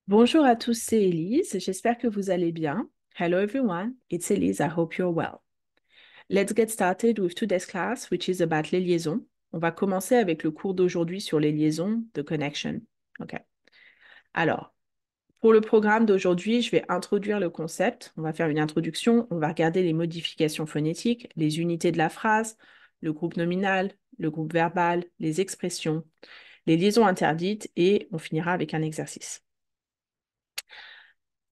Bonjour à tous, c'est Elise. J'espère que vous allez bien. Hello everyone, it's Elise. I hope you're well. Let's get started with today's class, which is about les liaisons. On va commencer avec le cours d'aujourd'hui sur les liaisons de connection. OK. Alors, pour le programme d'aujourd'hui, je vais introduire le concept. On va faire une introduction. On va regarder les modifications phonétiques, les unités de la phrase, le groupe nominal, le groupe verbal, les expressions, les liaisons interdites et on finira avec un exercice.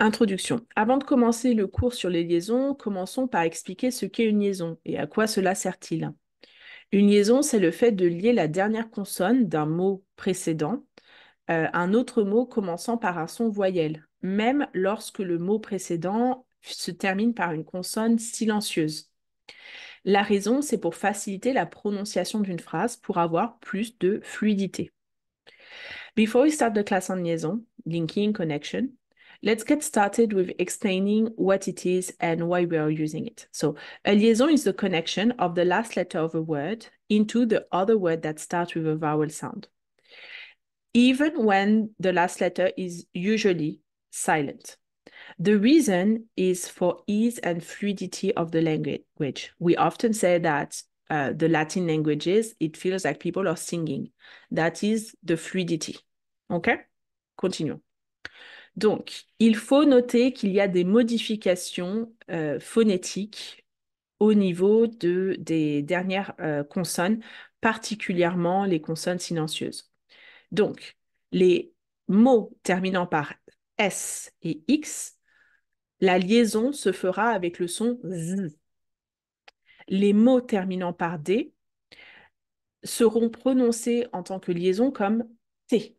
Introduction. Avant de commencer le cours sur les liaisons, commençons par expliquer ce qu'est une liaison et à quoi cela sert-il. Une liaison, c'est le fait de lier la dernière consonne d'un mot précédent à un autre mot commençant par un son voyelle, même lorsque le mot précédent se termine par une consonne silencieuse. La raison, c'est pour faciliter la prononciation d'une phrase pour avoir plus de fluidité. Before we start the class on liaison, linking, connection, let's get started with explaining what it is and why we are using it. So, a liaison is the connection of the last letter of a word into the other word that starts with a vowel sound, even when the last letter is usually silent. The reason is for ease and fluidity of the language. We often say that the Latin languages, it feels like people are singing. That is the fluidity. OK? Continuons. Donc, il faut noter qu'il y a des modifications phonétiques au niveau des dernières consonnes, particulièrement les consonnes silencieuses. Donc, les mots terminant par S et X, la liaison se fera avec le son Z. Les mots terminant par D seront prononcés en tant que liaison comme T.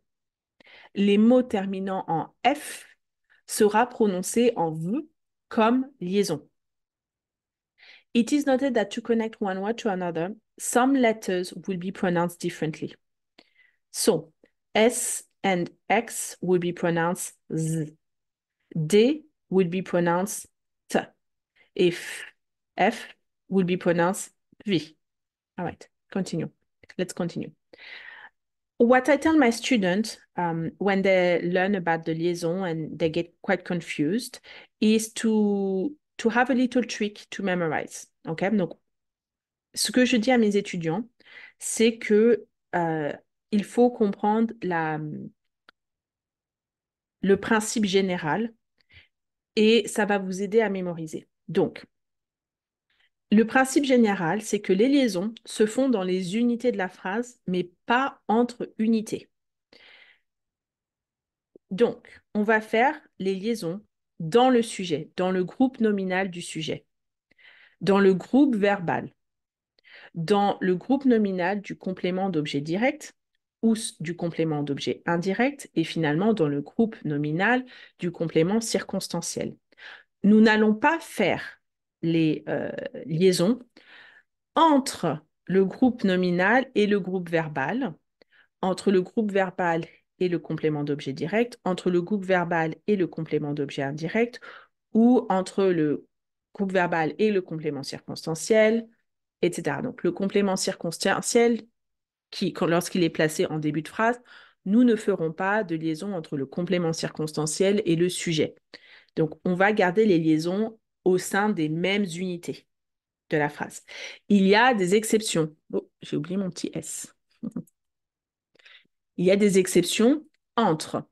Les mots terminant en F sera prononcé en V comme liaison. It is noted that to connect one word to another, some letters will be pronounced differently. So, S and X will be pronounced Z. D will be pronounced T. If F will be pronounced V. All right, continue. Let's continue. What I tell my students when they learn about the liaison and they get quite confused is to have a little trick to memorize. Okay? Donc, ce que je dis à mes étudiants, c'est que il faut comprendre le principe général et ça va vous aider à mémoriser. Donc, le principe général, c'est que les liaisons se font dans les unités de la phrase, mais pas entre unités. Donc, on va faire les liaisons dans le sujet, dans le groupe nominal du sujet, dans le groupe verbal, dans le groupe nominal du complément d'objet direct ou du complément d'objet indirect et finalement dans le groupe nominal du complément circonstanciel. Nous n'allons pas faire les liaisons entre le groupe nominal et le groupe verbal, entre le groupe verbal et le complément d'objet direct, entre le groupe verbal et le complément d'objet indirect, ou entre le groupe verbal et le complément circonstanciel, etc. Donc, le complément circonstanciel, lorsqu'il est placé en début de phrase, nous ne ferons pas de liaison entre le complément circonstanciel et le sujet. Donc, on va garder les liaisons au sein des mêmes unités de la phrase. Il y a des exceptions. Oh, j'ai oublié mon petit S. Il y a des exceptions entre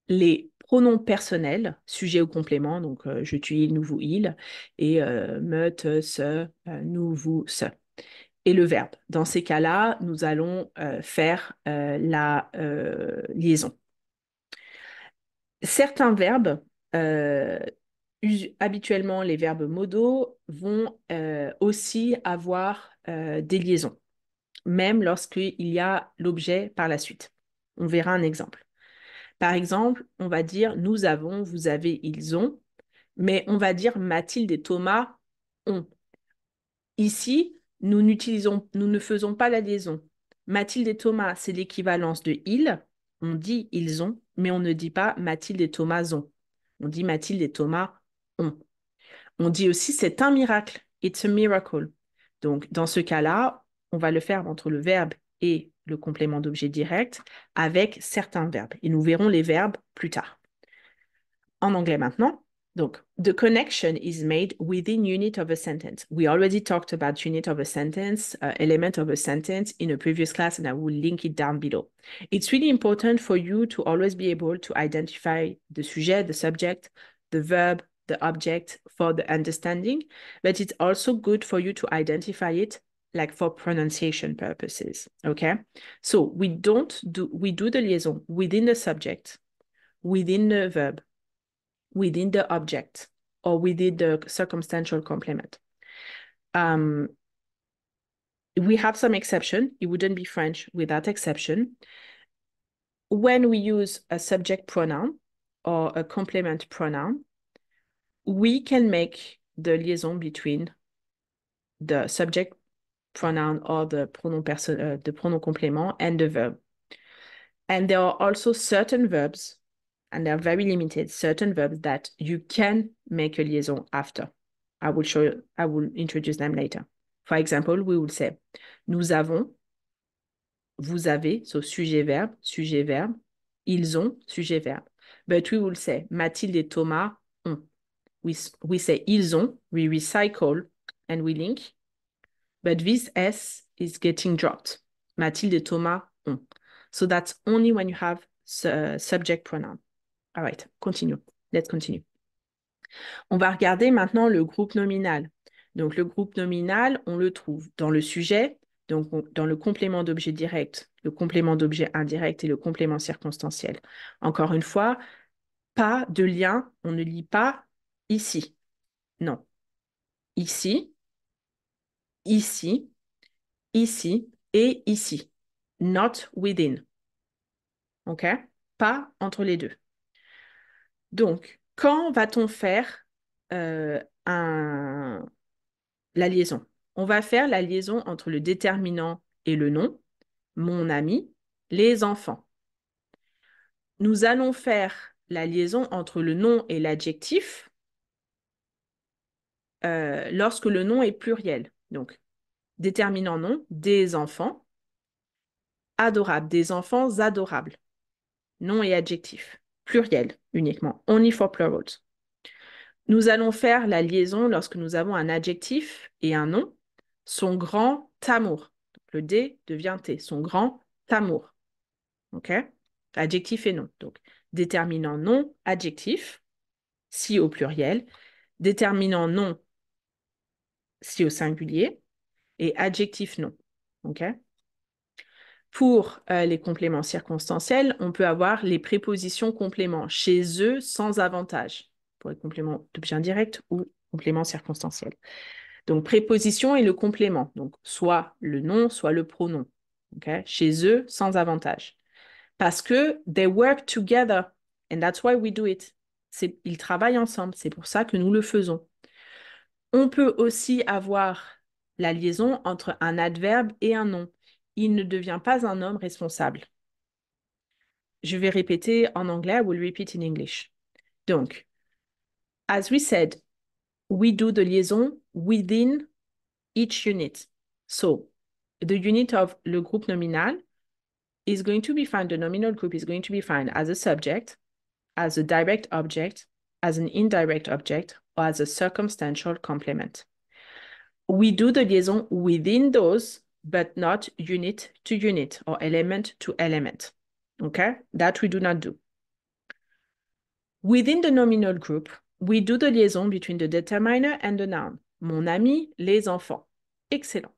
les pronoms personnels, sujet ou complément, donc je, tu, il, nous, vous, il, et me, te, ce, nous, vous, ce. Et le verbe. Dans ces cas-là, nous allons faire la liaison. Certains verbes, habituellement les verbes modaux, vont aussi avoir des liaisons, même lorsqu'il y a l'objet par la suite. On verra un exemple. Par exemple, on va dire nous avons, vous avez, ils ont, mais on va dire Mathilde et Thomas ont. Ici, nous ne faisons pas la liaison. Mathilde et Thomas, c'est l'équivalence de ils. On dit ils ont, mais on ne dit pas Mathilde et Thomas ont. On dit Mathilde et Thomas ont. On dit aussi c'est un miracle. It's a miracle. Donc, dans ce cas-là, on va le faire entre le verbe et le complément d'objet direct, avec certains verbes. Et nous verrons les verbes plus tard. En anglais maintenant. Donc, the connection is made within unit of a sentence. We already talked about unit of a sentence, element of a sentence in a previous class, and I will link it down below. It's really important for you to always be able to identify the sujet, the subject, the verb, the object for the understanding, but it's also good for you to identify it like for pronunciation purposes, okay? So we do the liaison within the subject, within the verb, within the object, or within the circumstantial complement. We have some exception. It wouldn't be French without exception. When we use a subject pronoun or a complement pronoun, we can make the liaison between the subject pronoun or the pronoun complement and the verb. And there are also certain verbs, and they're very limited, certain verbs that you can make a liaison after. I will introduce them later. For example, we will say, nous avons, vous avez, so sujet-verbe, sujet-verbe, ils ont, sujet-verbe. But we will say, Mathilde et Thomas ont. We say, ils ont, we recycle and we link, but this S is getting dropped. Mathilde et Thomas ont. So that's only when you have subject pronoun. All right, continue. Let's continue. On va regarder maintenant le groupe nominal. Donc, le groupe nominal, on le trouve dans le sujet, donc dans le complément d'objet direct, le complément d'objet indirect et le complément circonstanciel. Encore une fois, pas de lien, on ne lit pas ici. Non. Ici, ici, ici et ici. Not within. OK? Pas entre les deux. Donc, quand va-t-on faire la liaison? On va faire la liaison entre le déterminant et le nom, mon ami, les enfants. Nous allons faire la liaison entre le nom et l'adjectif lorsque le nom est pluriel. Donc, déterminant nom, des enfants, adorables, des enfants adorables. Nom et adjectif, pluriel uniquement, only for plurals. Nous allons faire la liaison lorsque nous avons un adjectif et un nom. Son grand amour. Donc, le D devient T. Son grand amour. OK? Adjectif et nom. Donc, déterminant nom, adjectif, si au pluriel. Déterminant nom, si au singulier. Et adjectif nom. OK? Pour les compléments circonstanciels, on peut avoir les prépositions compléments chez eux sans avantage. Pour les compléments d'objet indirect ou compléments circonstanciels. Donc, préposition et le complément. Donc, soit le nom, soit le pronom. Okay? Chez eux, sans avantage. Parce que they work together. And that's why we do it. Ils travaillent ensemble. C'est pour ça que nous le faisons. On peut aussi avoir la liaison entre un adverbe et un nom. Il ne devient pas un homme responsable. Je vais répéter en anglais. I will repeat in English. Donc, as we said, we do the liaison within each unit. So, the unit of le groupe nominal is going to be found, the nominal group is going to be found as a subject, as a direct object, as an indirect object, or as a circumstantial complement. We do the liaison within those, but not unit to unit or element to element. Okay? That we do not do. Within the nominal group, we do the liaison between the determiner and the noun. Mon ami, les enfants. Excellent.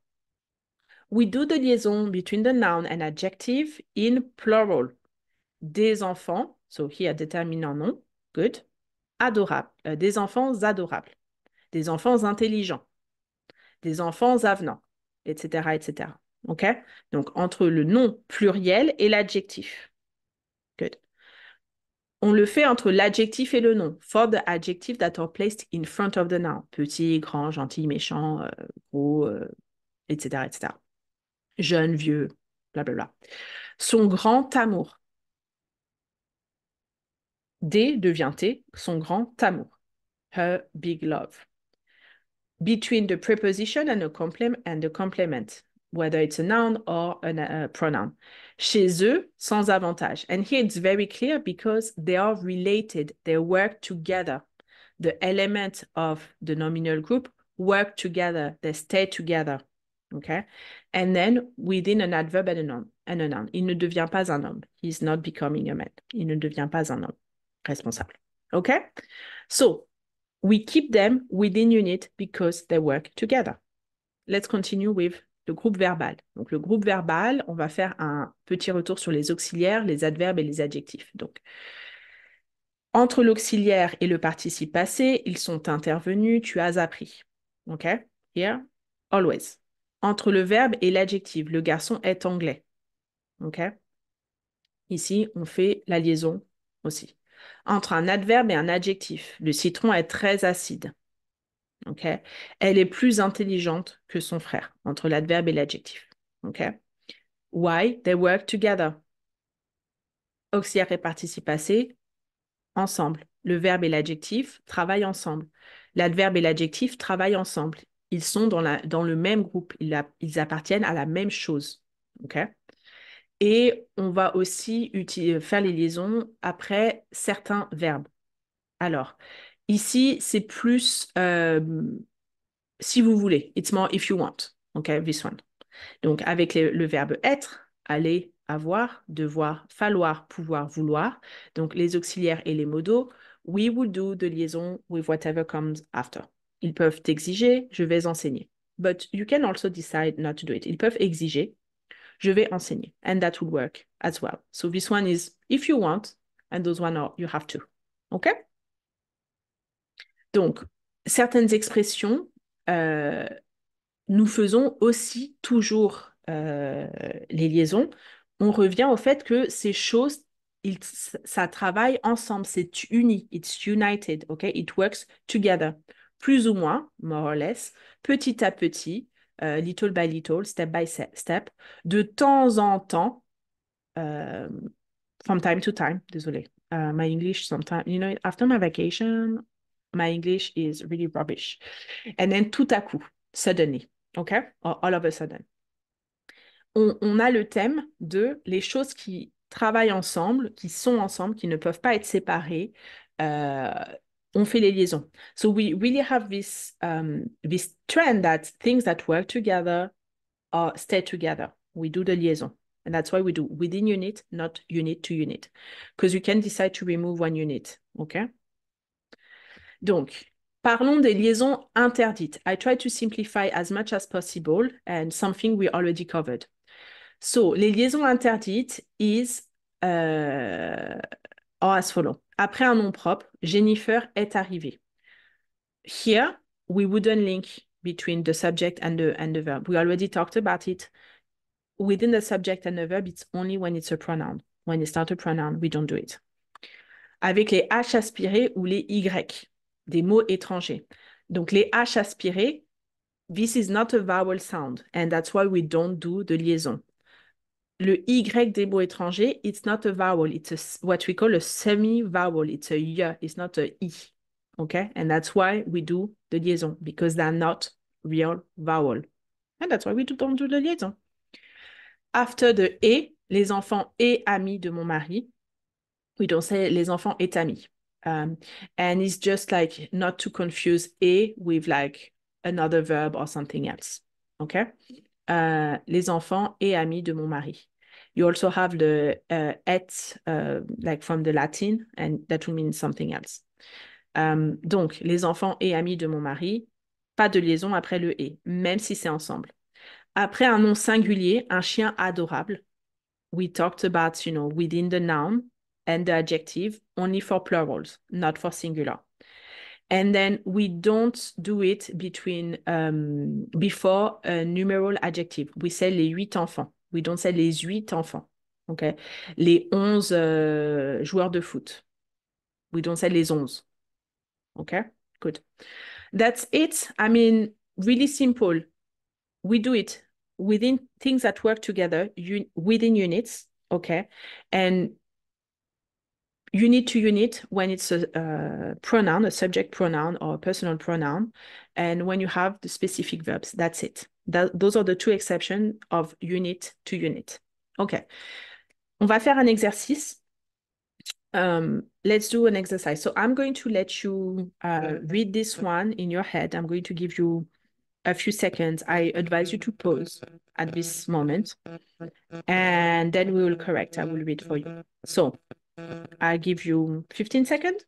We do the liaison between the noun and adjective in plural. Des enfants, so here déterminant nom, good. Adorables, des enfants adorables. Des enfants intelligents. Des enfants avenants, etc., etc. OK? Donc, entre le nom pluriel et l'adjectif. Good. On le fait entre l'adjectif et le nom. For the adjective that are placed in front of the noun. Petit, grand, gentil, méchant, gros, etc., etc. Jeune, vieux, blablabla. Son grand amour. D devient T, son grand amour. Her big love. Between the preposition and the complement. whether it's a noun or a pronoun. Chez eux, sans avantage. And here it's very clear because they are related. They work together. The element of the nominal group work together. They stay together. Okay? And then within an adverb and a noun. Il ne devient pas un homme. He's not becoming a man. Il ne devient pas un homme responsable. Okay? So, we keep them within unit because they work together. Let's continue with le groupe verbal. Donc, le groupe verbal, on va faire un petit retour sur les auxiliaires, les adverbes et les adjectifs. Donc, entre l'auxiliaire et le participe passé, ils sont intervenus, tu as appris. OK? Here, always. Entre le verbe et l'adjectif, le garçon est anglais. OK? Ici, on fait la liaison aussi. Entre un adverbe et un adjectif, le citron est très acide. OK? Elle est plus intelligente que son frère, entre l'adverbe et l'adjectif. OK? Why? They work together. Auxiliaire et participe passé, ensemble. Le verbe et l'adjectif travaillent ensemble. L'adverbe et l'adjectif travaillent ensemble. Ils sont dans le même groupe. Ils appartiennent à la même chose. OK? Et on va aussi faire les liaisons après certains verbes. Alors, ici, c'est plus si vous voulez. It's more if you want. OK, this one. Donc, avec le verbe être, aller, avoir, devoir, falloir, pouvoir, vouloir. Donc, les auxiliaires et les modaux, we will do the liaison with whatever comes after. Ils peuvent exiger, je vais enseigner. But you can also decide not to do it. Ils peuvent exiger, je vais enseigner. And that will work as well. So this one is if you want, and those one are you have to. OK? Donc, certaines expressions, nous faisons aussi toujours les liaisons. On revient au fait que ces choses, ça travaille ensemble, c'est uni, it's united, OK? It works together. Plus ou moins, more or less, petit à petit, little by little, step by step, de temps en temps, from time to time, désolé. My English sometimes, after my vacation, my English is really rubbish. And then tout à coup, suddenly. OK? All of a sudden. On a le thème de les choses qui travaillent ensemble, qui sont ensemble, qui ne peuvent pas être séparées. On fait les liaisons. So we really have this trend that things that work together stay together. We do the liaison. And that's why we do within unit, not unit to unit. Because you can decide to remove one unit. OK? Donc, parlons des liaisons interdites. I try to simplify as much as possible and something we already covered. So, les liaisons interdites are as follow. Après un nom propre, Jennifer est arrivée. Here, we wouldn't link between the subject and the verb. We already talked about it. Within the subject and the verb, it's only when it's a pronoun. When it's not a pronoun, we don't do it. Avec les H aspirés ou les Y, des mots étrangers. Donc, les H aspirés, this is not a vowel sound, and that's why we don't do the liaison. Le Y des mots étrangers, it's not a vowel. It's what we call a semi-vowel. It's a Y. It's not a I. Okay? And that's why we do the liaison, because they're not real vowel. And that's why we don't do the liaison. After the et, les enfants et amis de mon mari, we don't say les enfants et amis. And it's just like not to confuse et with like another verb or something else. Okay? Les enfants et amis de mon mari. You also have the et, like from the Latin, and that will mean something else. Donc, les enfants et amis de mon mari, pas de liaison après le et, même si c'est ensemble. Après un nom singulier, un chien adorable, we talked about, within the noun and the adjective, only for plurals, not for singular. And then we don't do it before a numeral adjective. We say les 8 enfants. We don't say les 8 enfants. Okay? Les 11 joueurs de foot. We don't say les 11. Okay? Good. That's it. I mean, really simple. We do it within things that work together, within units. Okay? And unit to unit when it's a pronoun, a subject pronoun or a personal pronoun, and when you have the specific verbs. That's it. Those are the two exceptions of unit to unit. OK. On va faire un exercice. Let's do an exercise. So I'm going to let you read this one in your head. I'm going to give you a few seconds. I advise you to pause at this moment, and then we will correct. I will read for you. So I give you 15 seconds.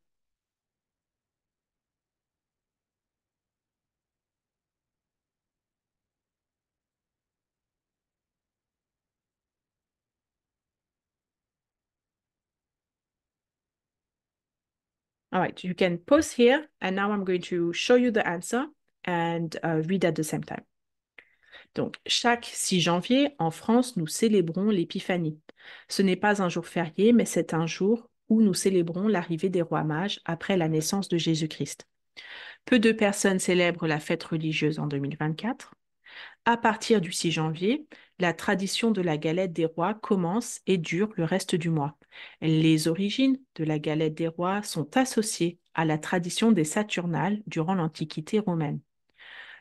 All right, you can pause here, and now I'm going to show you the answer and read at the same time. Donc, chaque 6 janvier, en France, nous célébrons l'Épiphanie. Ce n'est pas un jour férié, mais c'est un jour où nous célébrons l'arrivée des rois mages après la naissance de Jésus-Christ. Peu de personnes célèbrent la fête religieuse en 2024. À partir du 6 janvier, la tradition de la galette des rois commence et dure le reste du mois. Les origines de la galette des rois sont associées à la tradition des Saturnales durant l'Antiquité romaine.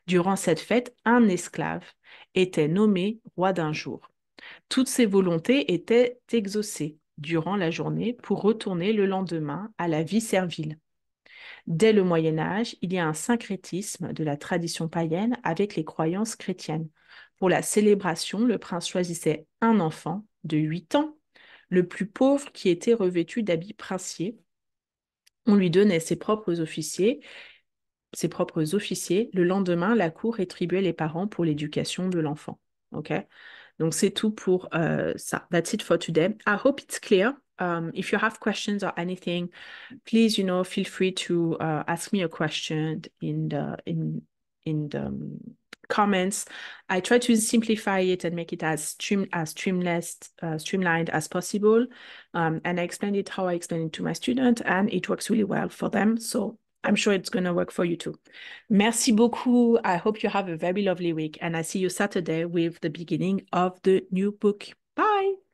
Durant cette fête, un esclave était nommé roi d'un jour. Toutes ses volontés étaient exaucées durant la journée pour retourner le lendemain à la vie servile. Dès le Moyen Âge, il y a un syncrétisme de la tradition païenne avec les croyances chrétiennes. Pour la célébration, le prince choisissait un enfant de 8 ans, le plus pauvre qui était revêtu d'habits princiers. On lui donnait ses propres officiers. Le lendemain, la cour rétribuait les parents pour l'éducation de l'enfant. OK? Donc, c'est tout pour ça. That's it for today. I hope it's clear. If you have questions or anything, please, feel free to ask me a question in the comments. I try to simplify it and make it as streamlined as possible. And I explained it how I explained it to my student, and it works really well for them. So I'm sure it's going to work for you too. Merci beaucoup. I hope you have a very lovely week, and I see you Saturday with the beginning of the new book. Bye.